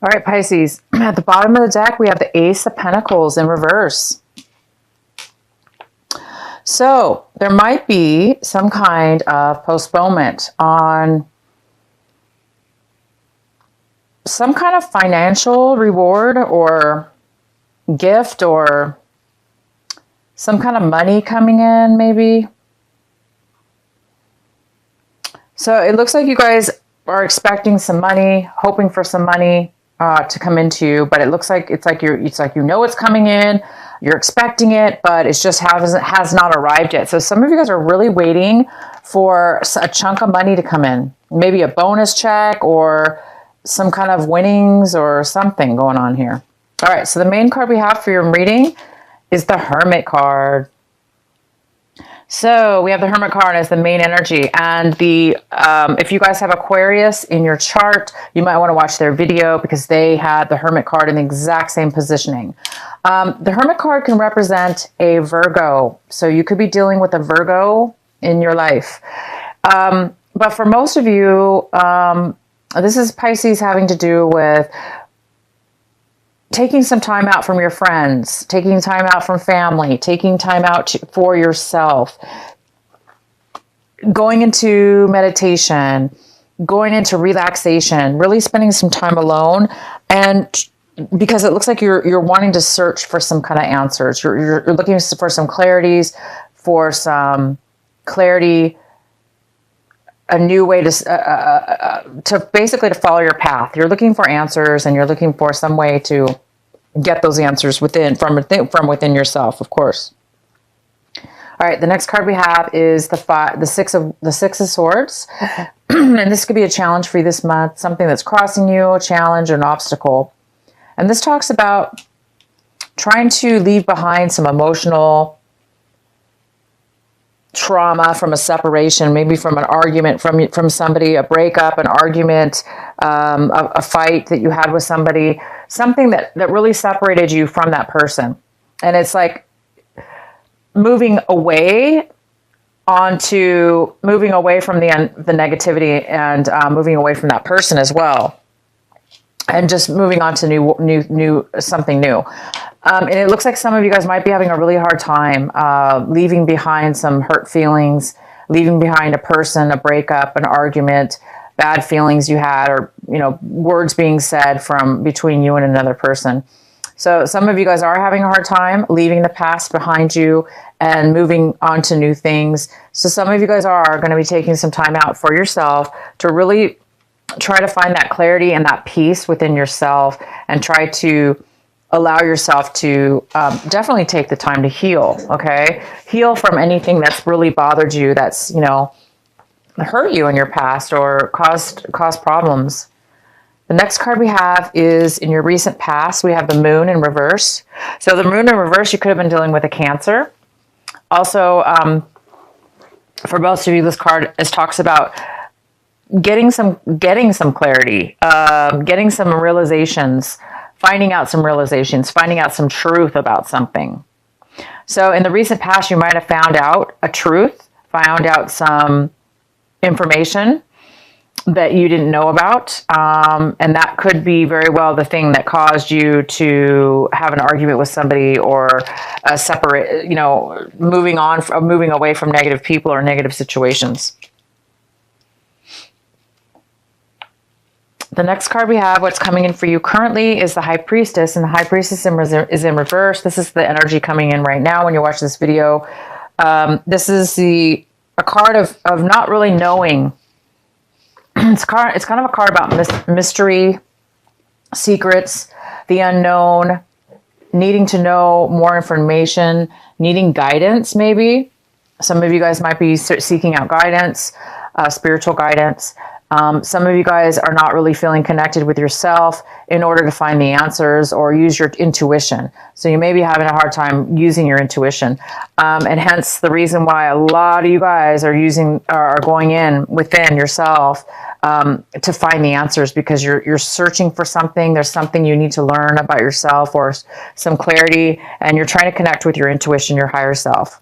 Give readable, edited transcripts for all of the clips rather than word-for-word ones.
All right, Pisces. At the bottom of the deck, we have the Ace of Pentacles in reverse. So there might be some kind of postponement on some kind of financial reward or gift or some kind of money coming in, maybe. So it looks like you guys are expecting some money, hoping for some money to come into you, but it looks like it's like you know it's coming in, you're expecting it, but it just has not arrived yet. So some of you guys are really waiting for a chunk of money to come in, maybe a bonus check or some kind of winnings or something going on here. All right, so the main card we have for your reading is the Hermit card. So we have the Hermit card as the main energy, and the if you guys have Aquarius in your chart, you might want to watch their video because they had the Hermit card in the exact same positioning. The Hermit card can represent a Virgo, so you could be dealing with a Virgo in your life. But for most of you, this is Pisces having to do with taking some time out from your friends, taking time out from family, taking time out for yourself, going into meditation, going into relaxation, really spending some time alone. And because it looks like you're wanting to search for some kind of answers. You're looking for some clarities, for some clarity, a new way to basically to follow your path. You're looking for answers, and you're looking for some way to get those answers from within yourself, of course. All right, the next card we have is the Six of Swords, and this could be a challenge for you this month, something that's crossing you, a challenge, an obstacle. And this talks about trying to leave behind some emotional trauma from a separation, maybe from an argument from somebody, a breakup, an argument, a fight that you had with somebody, something that really separated you from that person. And it's like moving away from the negativity and moving away from that person as well, and just moving on to something new. And it looks like some of you guys might be having a really hard time leaving behind some hurt feelings, leaving behind a person, a breakup, an argument, bad feelings you had, or words being said from between you and another person. So some of you guys are having a hard time leaving the past behind you and moving on to new things. So some of you guys are going to be taking some time out for yourself to really try to find that clarity and that peace within yourself, and try to allow yourself to definitely take the time to heal, okay? Heal from anything that's really bothered you, that's, hurt you in your past or caused problems. The next card we have is in your recent past. We have the Moon in reverse. So the Moon in reverse, you could have been dealing with a Cancer. Also, for most of you, this card talks about getting some clarity, getting some realizations, finding out some realizations, finding out some truth about something. So in the recent past, you might have found out a truth, found out some information that you didn't know about. And that could be very well the thing that caused you to have an argument with somebody, or moving away from negative people or negative situations. The next card we have, what's coming in for you currently, is the High Priestess, and the High Priestess is in reverse. This is the energy coming in right now when you watch this video. This is a card of not really knowing. It's kind of a card about mystery, secrets, the unknown, needing to know more information, needing guidance maybe. Some of you guys might be seeking out guidance, spiritual guidance. Some of you guys are not really feeling connected with yourself in order to find the answers or use your intuition. So you may be having a hard time using your intuition. And hence the reason why a lot of you guys are going in within yourself to find the answers, because you're searching for something. There's something you need to learn about yourself, or some clarity, and you're trying to connect with your intuition, your higher self.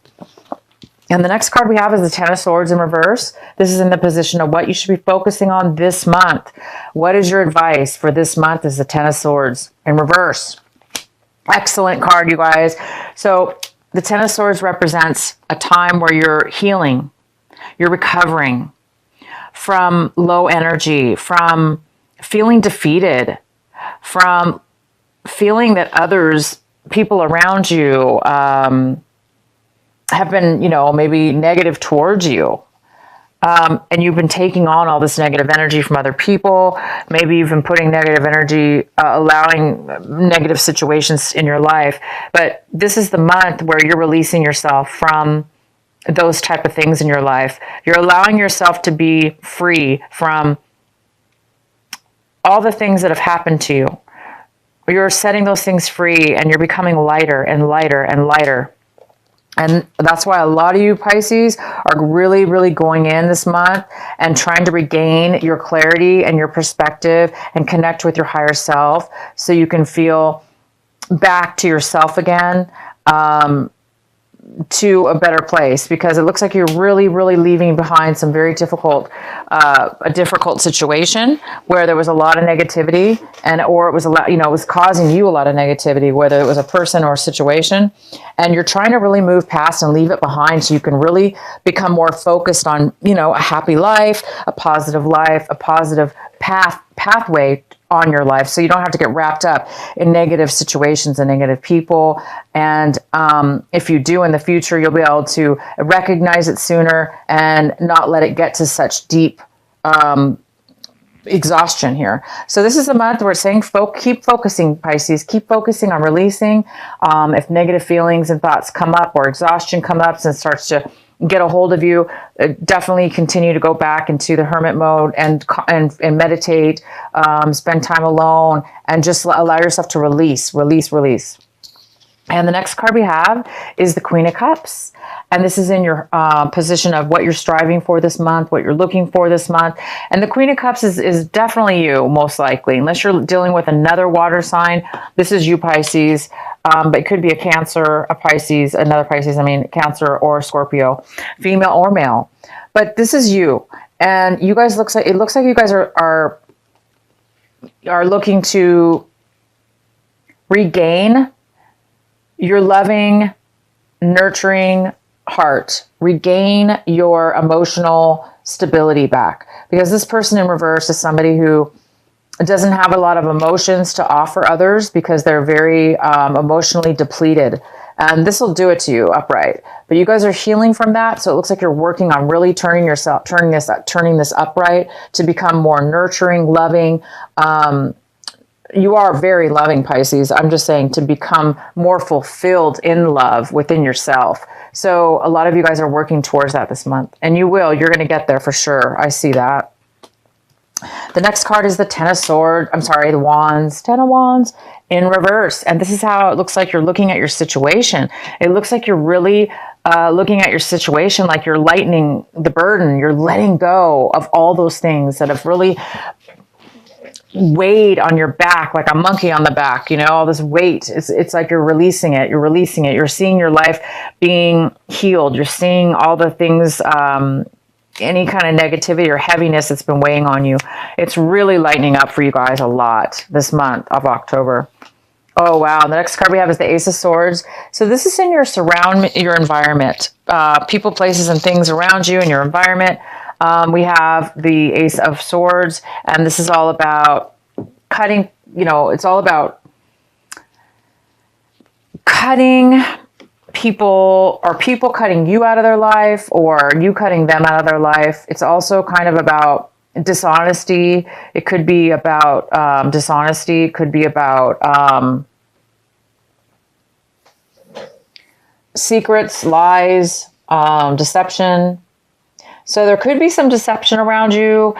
And the next card we have is the Ten of Swords in reverse. This is in the position of what you should be focusing on this month. What is your advice for this month is the Ten of Swords in reverse. Excellent card, you guys. So the Ten of Swords represents a time where you're healing, you're recovering from low energy, from feeling defeated, from feeling that people around you, have been, maybe negative towards you. And you've been taking on all this negative energy from other people. Maybe you've been putting negative energy, allowing negative situations in your life. But this is the month where you're releasing yourself from those type of things in your life. You're allowing yourself to be free from all the things that have happened to you. You're setting those things free and you're becoming lighter and lighter and lighter. And that's why a lot of you Pisces are really, really going in this month and trying to regain your clarity and your perspective and connect with your higher self so you can feel back to yourself again, to a better place, because it looks like you're really, really leaving behind some very difficult, a difficult situation where there was a lot of negativity or it was a lot, it was causing you a lot of negativity, whether it was a person or a situation, and you're trying to really move past and leave it behind so you can really become more focused on, a happy life, a positive pathway on your life, so you don't have to get wrapped up in negative situations and negative people. And if you do in the future, you'll be able to recognize it sooner and not let it get to such deep exhaustion here. So this is a month where it's saying keep focusing, Pisces, keep focusing on releasing. If negative feelings and thoughts come up or exhaustion come up and starts to get a hold of you, definitely continue to go back into the hermit mode and meditate, spend time alone, and just allow yourself to release. And the next card we have is the Queen of Cups. And this is in your position of what you're striving for this month, what you're looking for this month. And the Queen of Cups is definitely you, most likely, unless you're dealing with another water sign. This is you, Pisces. But it could be a Cancer, a Pisces, another Pisces, Cancer or Scorpio, female or male. But this is you. And you guys it looks like you guys are looking to regain your loving, nurturing heart, regain your emotional stability back. Because this person in reverse is somebody who doesn't have a lot of emotions to offer others because they're very emotionally depleted. And this will do it to you upright. But you guys are healing from that. So it looks like you're working on really turning this upright to become more nurturing, loving. You are very loving, Pisces. I'm just saying to become more fulfilled in love within yourself. So a lot of you guys are working towards that this month. And you will. You're going to get there for sure. I see that. The next card is the the Wands, Ten of Wands in reverse. And this is how it looks like you're looking at your situation. It looks like you're really looking at your situation like you're lightening the burden. You're letting go of all those things that have really weighed on your back, like a monkey on the back, all this weight. It's like you're releasing it. You're seeing your life being healed. You're seeing all the things, any kind of negativity or heaviness that's been weighing on you. It's really lightening up for you guys a lot this month of October. Oh, wow. The next card we have is the Ace of Swords. So this is in your environment, people, places, and things around you in your environment. We have the Ace of Swords, and this is all about cutting, it's all about cutting people, or people cutting you out of their life, or you cutting them out of their life. It's also kind of about dishonesty. It could be about dishonesty. It could be about secrets, lies, deception. So there could be some deception around you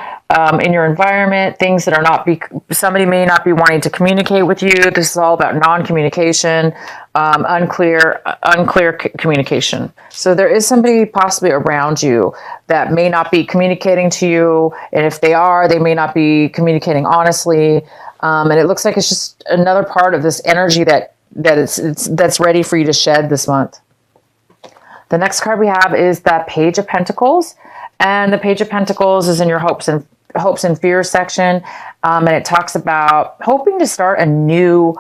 in your environment, things that are somebody may not be wanting to communicate with you. This is all about non-communication, unclear communication. So there is somebody possibly around you that may not be communicating to you. And if they are, they may not be communicating honestly. And it looks like it's just another part of this energy that's ready for you to shed this month. The next card we have is the Page of Pentacles. And the Page of Pentacles is in your hopes and fears section. And it talks about hoping to start a new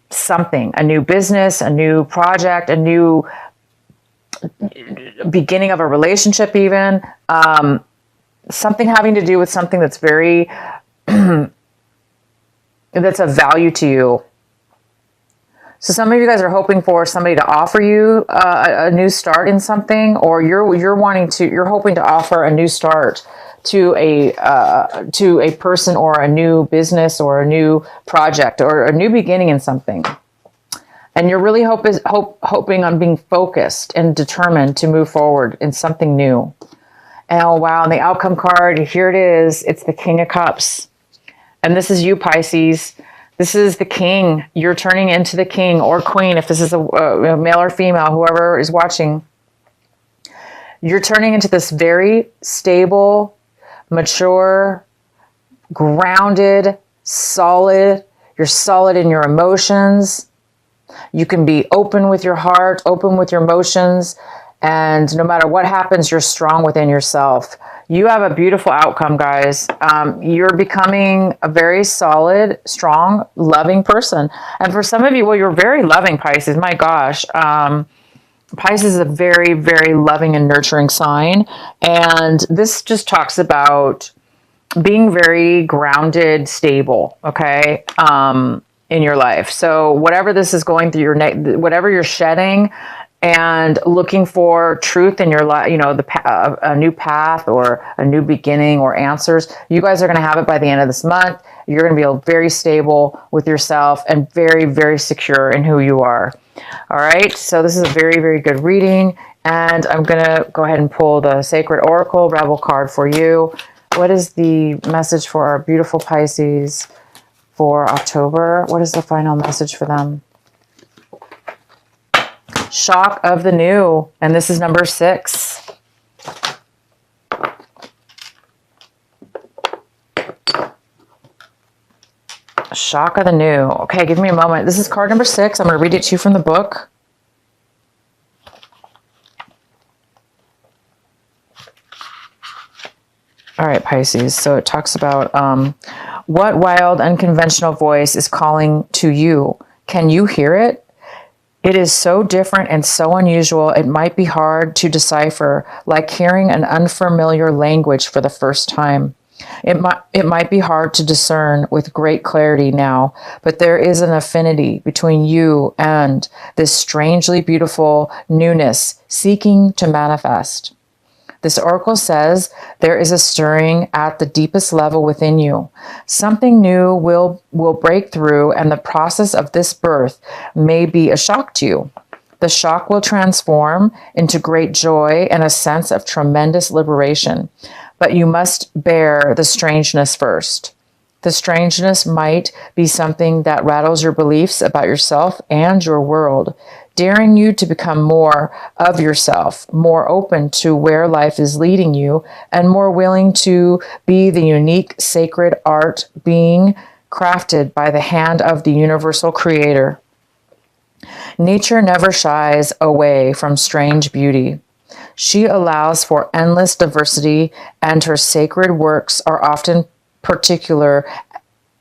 something, a new business, a new project, a new beginning of a relationship even. Something having to do with something that's very, that's of value to you. So some of you guys are hoping for somebody to offer you a new start in something, or you're hoping to offer a new start to a person or a new business or a new project or a new beginning in something. And you're really hoping on being focused and determined to move forward in something new. And oh wow, and the outcome card, here it is. It's the King of Cups. And this is you, Pisces. This is the king. You're turning into the king or queen. If this is a male or female, whoever is watching, you're turning into this very stable, mature, grounded, solid. You're solid in your emotions. You can be open with your heart, open with your emotions. And no matter what happens, you're strong within yourself. You have a beautiful outcome, guys. You're becoming a very solid, strong, loving person. And for some of you, well, you're very loving, Pisces. My gosh. Pisces is a very, very loving and nurturing sign. And this just talks about being very grounded, stable, okay, in your life. So whatever this is going through whatever you're shedding, and looking for truth in your life, you know, a new path or a new beginning or answers, you guys are going to have it by the end of this month. You're going to be very stable with yourself and very, very secure in who you are. All right. So this is a very, very good reading. And I'm going to go ahead and pull the Sacred Oracle Rebel card for you. What is the message for our beautiful Pisces for October? What is the final message for them? Shock of the new, and this is number 6. Shock of the new. Okay, give me a moment. This is card number 6. I'm going to read it to you from the book. All right, Pisces. So it talks about what wild, unconventional voice is calling to you? Can you hear it? It is so different and so unusual, it might be hard to decipher, like hearing an unfamiliar language for the first time. It might be hard to discern with great clarity now, but there is an affinity between you and this strangely beautiful newness seeking to manifest. This oracle says there is a stirring at the deepest level within you. Something new will break through, and the process of this birth may be a shock to you. The shock will transform into great joy and a sense of tremendous liberation. But you must bear the strangeness first. The strangeness might be something that rattles your beliefs about yourself and your world, daring you to become more of yourself, more open to where life is leading you, and more willing to be the unique sacred art being crafted by the hand of the universal creator. Nature never shies away from strange beauty. She allows for endless diversity, and her sacred works are often particular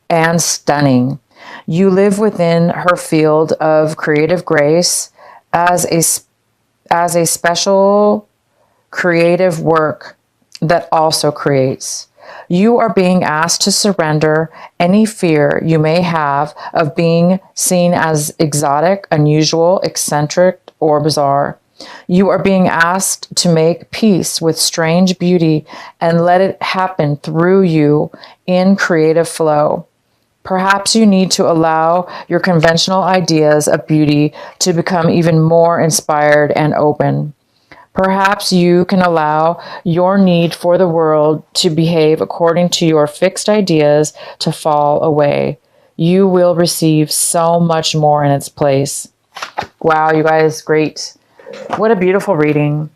and stunning. You live within her field of creative grace as a special creative work that also creates. You are being asked to surrender any fear you may have of being seen as exotic, unusual, eccentric, or bizarre. You are being asked to make peace with strange beauty and let it happen through you in creative flow. Perhaps you need to allow your conventional ideas of beauty to become even more inspired and open. Perhaps you can allow your need for the world to behave according to your fixed ideas to fall away. You will receive so much more in its place. Wow, you guys, great. What a beautiful reading.